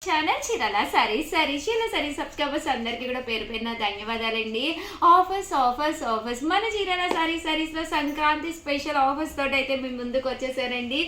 Channel Chirala saris Chirala saris subscribers అందరికీ కూడా పేరు పేరున ధన్యవాదాలండి. ఆఫర్స్ మన చీరాల సారీస్ లో సంక్రాంతి స్పెషల్ ఆఫర్స్ తోటి అయితే మేము ముందుకు వచ్చేసారండి.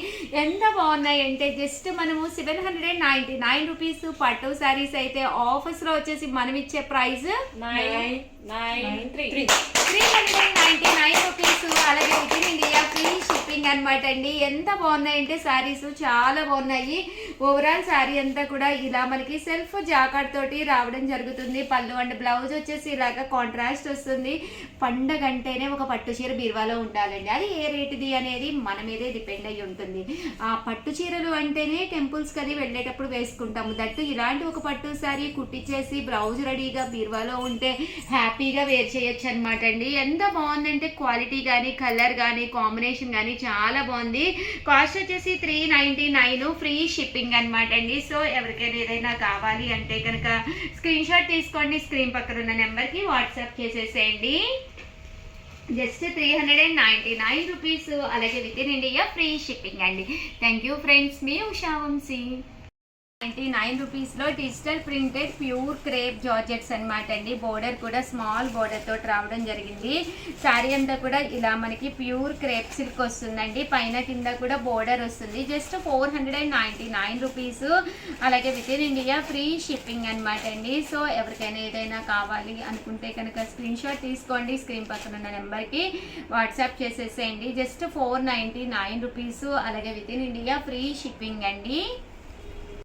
ఎంత బాగున్నాయి అంటే జస్ట్ మనము 799 రూపీస్ పట్టు సారీస్ అయితే ఆఫర్స్ లో వచ్చేసి మనం ఇచ్చే ప్రైస్ 399 రూపీస్. అలాగే with in India free shipping అనమాట అండి. ఎంత బాగున్నాయి అంటే సారీస్ చాలా బాగున్నాయి. ఓవరాల్ సారీ అంతా కూడా ఇలా మనకి సెల్ఫ్ జాకార్డ్ తోటి రావడం జరుగుతుంది. పళ్ళు అండ్ బ్లౌజ్ వచ్చేసి ఇలాగా కాంట్రాస్ట్ వస్తుంది. పండగ అంటేనే ఒక పట్టు చీర బీరువాలో ఉండాలండి. అది ఏ రేటుది అనేది మన మీదే డిపెండ్ అయ్యి ఉంటుంది. ఆ పట్టు చీరలు అంటేనే టెంపుల్స్కి అది వెళ్ళేటప్పుడు వేసుకుంటాము. దట్టు ఇలాంటి ఒక పట్టు సారీ కుట్టించేసి బ్లౌజ్ రెడీగా బీరువాలో ఉంటే హ్యాపీగా వేర్ చేయొచ్చు అనమాట అండి. ఎంత బాగుందంటే క్వాలిటీ కానీ కలర్ కానీ కాంబినేషన్ కానీ చాలా బాగుంది. కాస్ట్ వచ్చేసి 399 ఫ్రీ షిప్పింగ్ అనమాట అండి. సో ఎవరికైనా ఏదైనా కావాలి అంటే కనుక స్క్రీన్ షాట్ తీసుకోండి. స్క్రీన్ పక్కన ఉన్న నెంబర్కి వాట్సాప్ చేసేసేయండి. Just 399 rupees. అలాగే with in India free shipping అండి. Thank you friends. మీ ఉషా వంశీ. 99 రూపీస్లో digital printed pure crepe georgettes అనమాట అండి. బోర్డర్ కూడా స్మాల్ బోర్డర్ తోటి రావడం జరిగింది. శారీ అంతా కూడా ఇలా మనకి ప్యూర్ క్రేప్ సిల్క్ వస్తుందండి. పైన కింద కూడా బోర్డర్ వస్తుంది. Just 499 rupees. అలాగే with in India free shipping అనమాట అండి. సో ఎవరికైనా ఏదైనా కావాలి అనుకుంటే కనుక స్క్రీన్ షాట్ తీసుకోండి. స్క్రీన్ పక్కన ఉన్న నెంబర్కి వాట్సాప్ చేసేసేయండి. Just 499 rupees. అలాగే with in India free shipping అండి.